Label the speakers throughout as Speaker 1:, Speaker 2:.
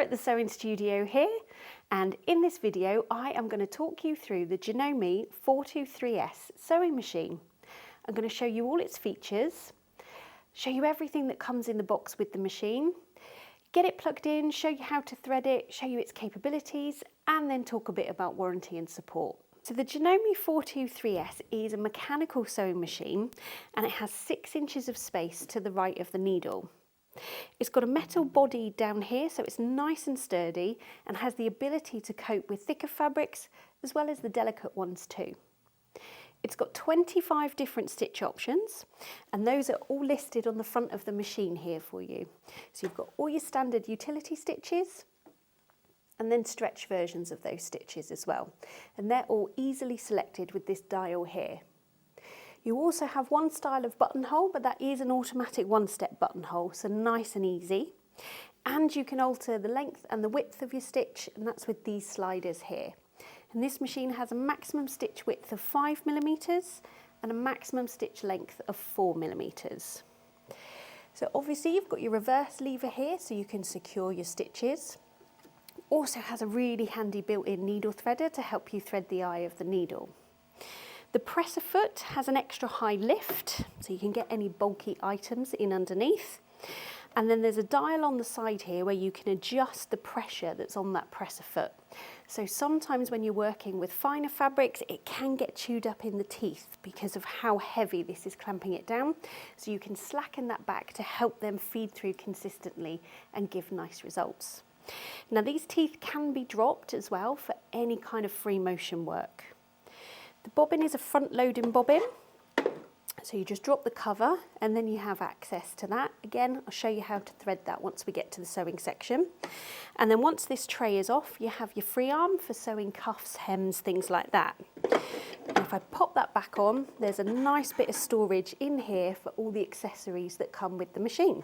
Speaker 1: at the sewing studio here, and in this video I am going to talk you through the Janome 423S sewing machine. I'm going to show you all its features, show you everything that comes in the box with the machine, get it plugged in, show you how to thread it, show you its capabilities, and then talk a bit about warranty and support. So the Janome 423S is a mechanical sewing machine, and it has 6 inches of space to the right of the needle. It's got a metal body down here, so it's nice and sturdy and has the ability to cope with thicker fabrics as well as the delicate ones too. It's got 25 different stitch options, and those are all listed on the front of the machine here for you. So you've got all your standard utility stitches and then stretch versions of those stitches as well, and they're all easily selected with this dial here. You also have one style of buttonhole, but that is an automatic one-step buttonhole, so nice and easy. And you can alter the length and the width of your stitch, and that's with these sliders here. And this machine has a maximum stitch width of 5mm and a maximum stitch length of 4mm. So obviously you've got your reverse lever here, so you can secure your stitches. Also has a really handy built-in needle threader to help you thread the eye of the needle. The presser foot has an extra high lift, so you can get any bulky items in underneath. And then there's a dial on the side here where you can adjust the pressure that's on that presser foot. So sometimes when you're working with finer fabrics, it can get chewed up in the teeth because of how heavy this is clamping it down. So you can slacken that back to help them feed through consistently and give nice results. Now these teeth can be dropped as well for any kind of free motion work. The bobbin is a front-loading bobbin, so you just drop the cover and then you have access to that. Again, I'll show you how to thread that once we get to the sewing section. And then once this tray is off, you have your free arm for sewing cuffs, hems, things like that. And if I pop that back on, there's a nice bit of storage in here for all the accessories that come with the machine.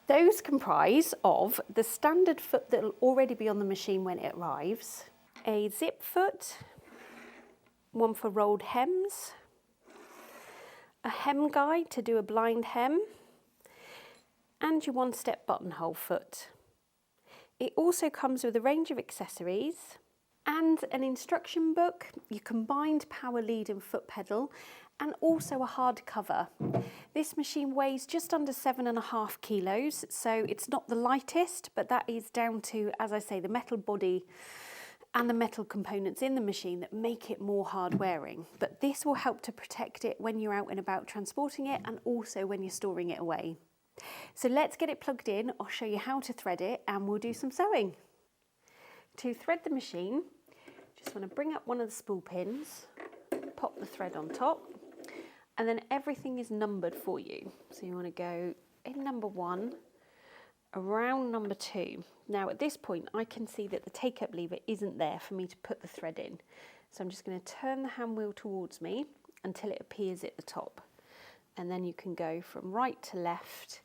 Speaker 1: Those comprise of the standard foot that will already be on the machine when it arrives, a zip foot, one for rolled hems, a hem guide to do a blind hem, and your one-step buttonhole foot. It also comes with a range of accessories and an instruction book, your combined power lead and foot pedal, and also a hard cover. This machine weighs just under 7.5 kilos, so it's not the lightest, but that is down to, as I say, the metal body and the metal components in the machine that make it more hard wearing. But this will help to protect it when you're out and about transporting it, and also when you're storing it away. So let's get it plugged in. I'll show you how to thread it and we'll do some sewing. To thread the machine, just want to bring up one of the spool pins, pop the thread on top, and then everything is numbered for you. So you want to go in number 1, around number 2. Now at this point I can see that the take-up lever isn't there for me to put the thread in. So I'm just going to turn the hand wheel towards me until it appears at the top. And then you can go from right to left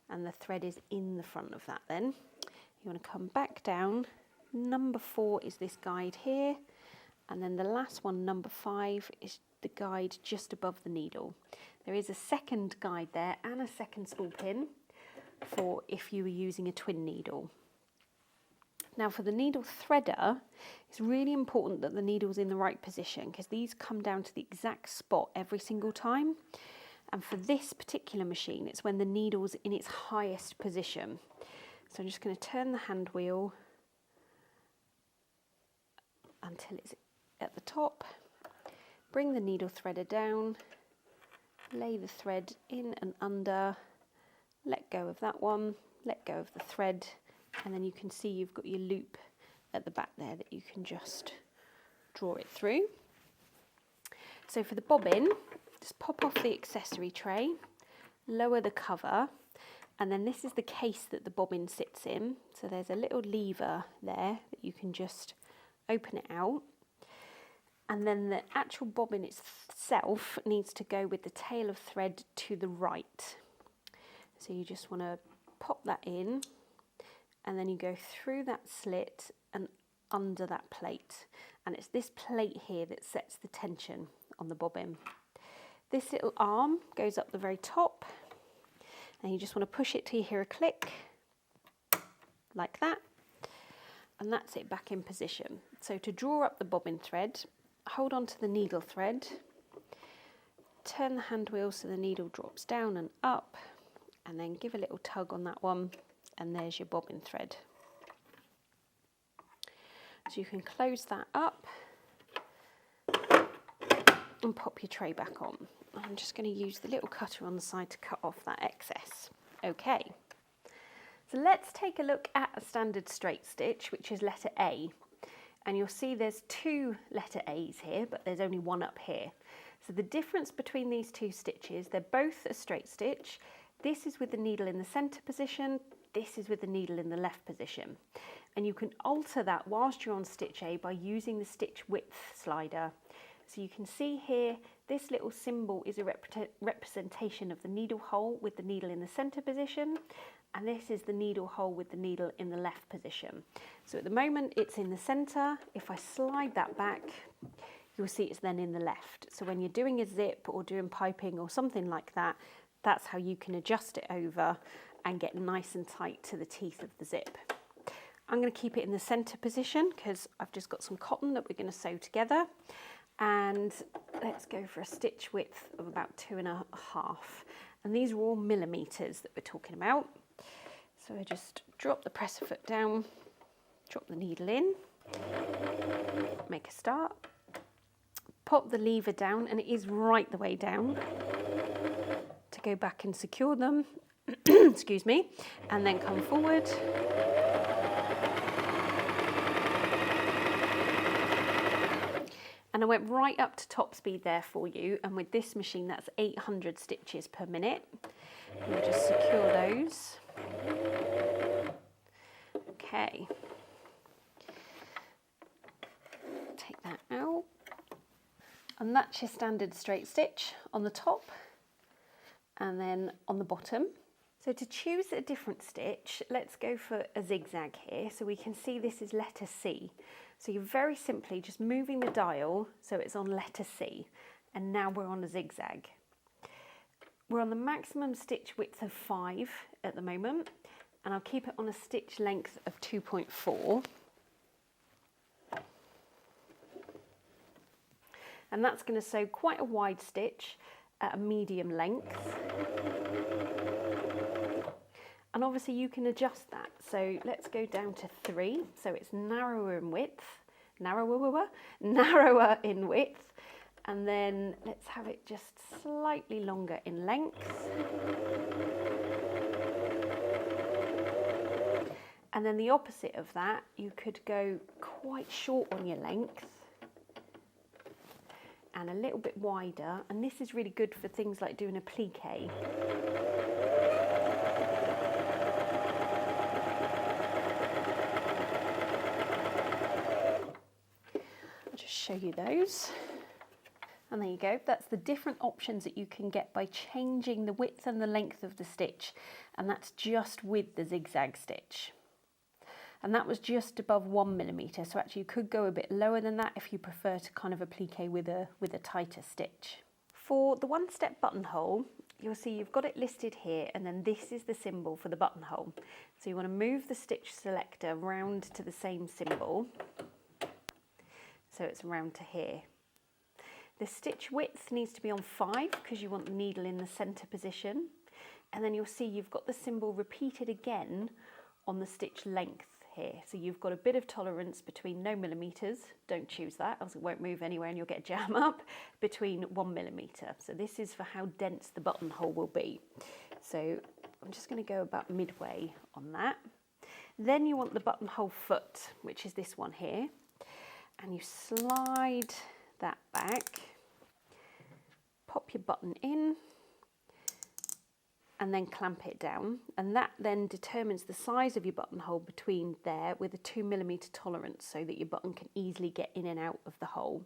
Speaker 1: and the thread is in the front of that then. You want to come back down. Number 4 is this guide here. And then the last one, number 5, is the guide just above the needle. There is a second guide there and a second spool pin for if you were using a twin needle. Now for the needle threader, it's really important that the needle's in the right position because these come down to the exact spot every single time. And for this particular machine, it's when the needle's in its highest position. So I'm just going to turn the hand wheel until it's at the top, bring the needle threader down, lay the thread in and under, let go of that one, let go of the thread, and then you can see you've got your loop at the back there that you can just draw it through. So for the bobbin, just pop off the accessory tray, lower the cover, and then this is the case that the bobbin sits in. So there's a little lever there that you can just open it out. And then the actual bobbin itself needs to go with the tail of thread to the right. So you just want to pop that in, and then you go through that slit and under that plate. And it's this plate here that sets the tension on the bobbin. This little arm goes up the very top, and you just want to push it till you hear a click, like that, and that's it back in position. So to draw up the bobbin thread, hold on to the needle thread, turn the hand wheel so the needle drops down and up, and then give a little tug on that one, and there's your bobbin thread. So you can close that up and pop your tray back on. I'm just going to use the little cutter on the side to cut off that excess. Okay, so let's take a look at a standard straight stitch, which is letter A. And you'll see there's two letter A's here, but there's only one up here. So the difference between these two stitches, they're both a straight stitch. This is with the needle in the centre position, this is with the needle in the left position. And you can alter that whilst you're on stitch A by using the stitch width slider. So you can see here, this little symbol is a representation of the needle hole with the needle in the centre position, and this is the needle hole with the needle in the left position. So at the moment it's in the centre. If I slide that back, you'll see it's then in the left. So when you're doing a zip or doing piping or something like that, that's how you can adjust it over and get nice and tight to the teeth of the zip. I'm going to keep it in the centre position because I've just got some cotton that we're going to sew together. And let's go for a stitch width of about 2.5. And these are all millimetres that we're talking about. So I just drop the presser foot down, drop the needle in, make a start, pop the lever down, and it is right the way down to go back and secure them, excuse me, and then come forward. And I went right up to top speed there for you, and with this machine that's 800 stitches per minute. We'll just secure those. Okay. Take that out. And that's your standard straight stitch on the top and then on the bottom. So to choose a different stitch, let's go for a zigzag here. So we can see this is letter C. So you're very simply just moving the dial so it's on letter C, and now we're on a zigzag. We're on the maximum stitch width of 5 at the moment, and I'll keep it on a stitch length of 2.4. And that's going to sew quite a wide stitch at a medium length. And obviously you can adjust that. So let's go down to 3. So it's narrower in width, narrower in width. And then let's have it just slightly longer in length. And then the opposite of that, you could go quite short on your length and a little bit wider. And this is really good for things like doing a plique. I'll just show you those. And there you go, that's the different options that you can get by changing the width and the length of the stitch, and that's just with the zigzag stitch. And that was just above 1 millimetre, so actually you could go a bit lower than that if you prefer to kind of applique with a tighter stitch. For the one-step buttonhole, you'll see you've got it listed here, and then this is the symbol for the buttonhole. So you want to move the stitch selector round to the same symbol, so it's round to here. The stitch width needs to be on 5 because you want the needle in the centre position. And then you'll see you've got the symbol repeated again on the stitch length here. So you've got a bit of tolerance between no millimetres, don't choose that, else it won't move anywhere and you'll get jam up, between 1 millimetre. So this is for how dense the buttonhole will be. So I'm just going to go about midway on that. Then you want the buttonhole foot, which is this one here. And you slide that back, pop your button in, and then clamp it down, and that then determines the size of your buttonhole between there with a 2 millimetre tolerance so that your button can easily get in and out of the hole.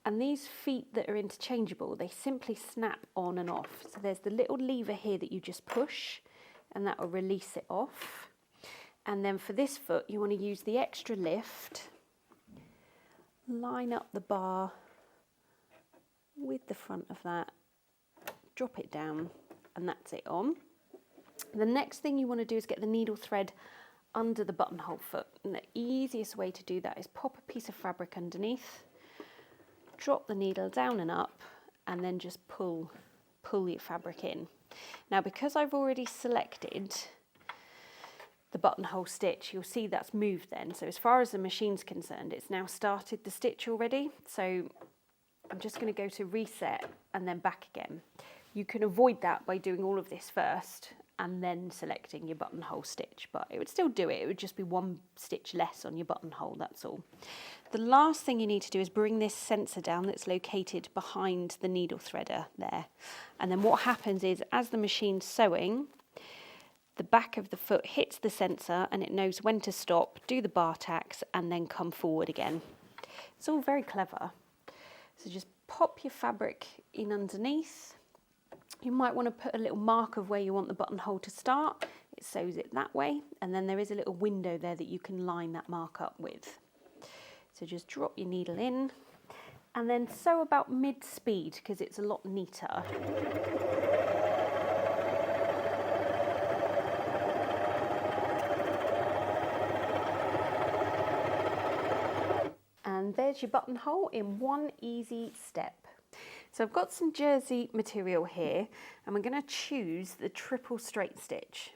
Speaker 1: And these feet that are interchangeable, they simply snap on and off. So there's the little lever here that you just push and that will release it off. And then for this foot you want to use the extra lift, line up the bar with the front of that, drop it down, and that's it on. The next thing you want to do is get the needle thread under the buttonhole foot. And the easiest way to do that is pop a piece of fabric underneath, drop the needle down and up, and then just pull your fabric in. Now, because I've already selected the buttonhole stitch, you'll see that's moved then. So as far as the machine's concerned, it's now started the stitch already. So I'm just going to go to reset and then back again. You can avoid that by doing all of this first and then selecting your buttonhole stitch, but it would still do it. It would just be one stitch less on your buttonhole, that's all. The last thing you need to do is bring this sensor down that's located behind the needle threader there. And then what happens is, as the machine's sewing, the back of the foot hits the sensor and it knows when to stop, do the bar tacks, and then come forward again. It's all very clever. So just pop your fabric in underneath. You might want to put a little mark of where you want the buttonhole to start. It sews it that way, and then there is a little window there that you can line that mark up with. So just drop your needle in and then sew about mid-speed because it's a lot neater. And there's your buttonhole in one easy step. So I've got some jersey material here, and we're going to choose the triple straight stitch.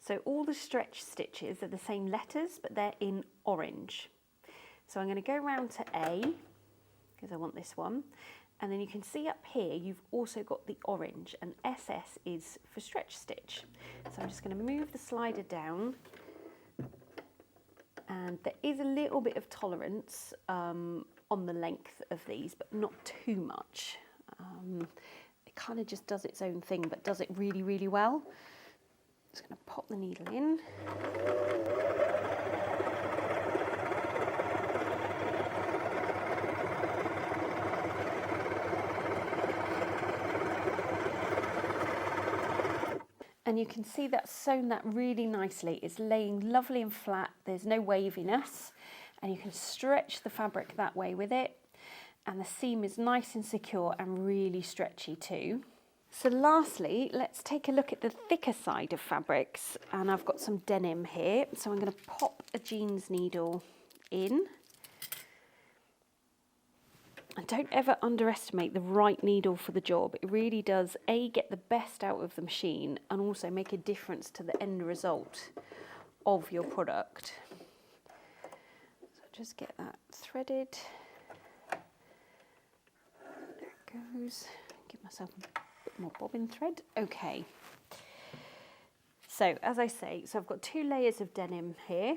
Speaker 1: So all the stretch stitches are the same letters, but they're in orange. So I'm going to go round to A, because I want this one. And then you can see up here, you've also got the orange, and SS is for stretch stitch. So I'm just going to move the slider down. And there is a little bit of tolerance on the length of these, but not too much. It kind of just does its own thing, but does it really, really well. Just going to pop the needle in. And you can see that's sewn that really nicely. It's laying lovely and flat. There's no waviness, and you can stretch the fabric that way with it. And the seam is nice and secure and really stretchy too. So lastly, let's take a look at the thicker side of fabrics. And I've got some denim here. So I'm going to pop a jeans needle in. And don't ever underestimate the right needle for the job. It really does, A, get the best out of the machine and also make a difference to the end result of your product. So just get that threaded. There it goes. Give myself a bit more bobbin thread. Okay. So as I say, so I've got 2 layers of denim here.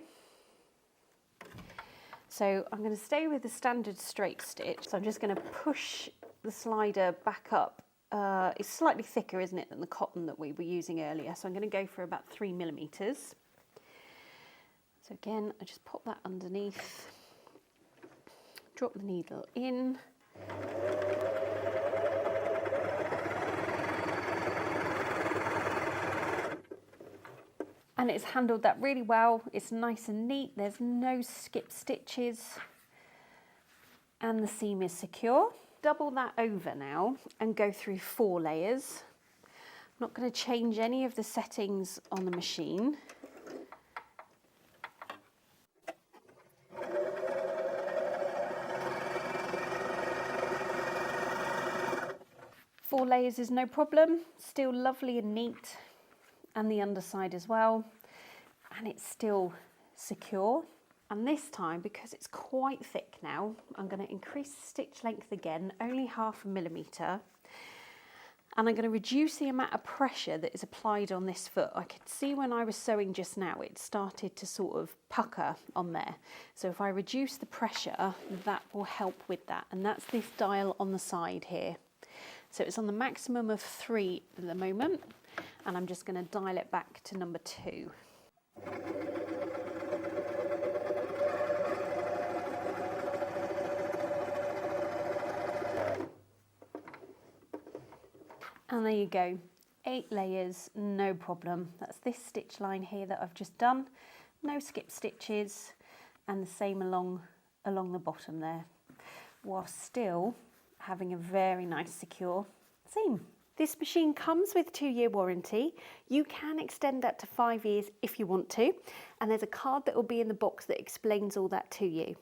Speaker 1: So I'm going to stay with the standard straight stitch. So I'm just going to push the slider back up. It's slightly thicker, isn't it, than the cotton that we were using earlier. So I'm going to go for about 3 millimeters. So again, I just pop that underneath, drop the needle in. And it's handled that really well. It's nice and neat. There's no skip stitches. And the seam is secure. Double that over now and go through 4 layers. I'm not going to change any of the settings on the machine. Four layers is no problem. Still lovely and neat. And the underside as well, and it's still secure. And this time, because it's quite thick now, I'm going to increase stitch length again, only 0.5 millimeter, and I'm going to reduce the amount of pressure that is applied on this foot. I could see when I was sewing just now, it started to sort of pucker on there. So if I reduce the pressure, that will help with that, and that's this dial on the side here. So it's on the maximum of 3 at the moment. And I'm just going to dial it back to number 2. And there you go, 8 layers, no problem. That's this stitch line here that I've just done. No skip stitches, and the same along the bottom there, while still having a very nice secure seam. This machine comes with 2-year warranty. You can extend that to 5 years if you want to, and there's a card that will be in the box that explains all that to you.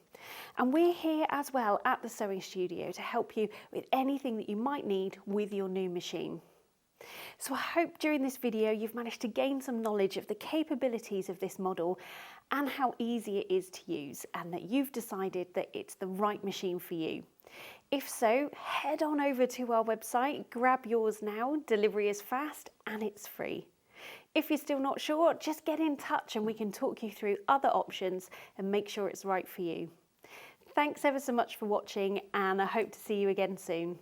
Speaker 1: And we're here as well at the sewing studio to help you with anything that you might need with your new machine. So I hope during this video you've managed to gain some knowledge of the capabilities of this model and how easy it is to use, and that you've decided that it's the right machine for you. If so, head on over to our website, grab yours now. Delivery is fast and it's free. If you're still not sure, just get in touch and we can talk you through other options and make sure it's right for you. Thanks ever so much for watching, and I hope to see you again soon.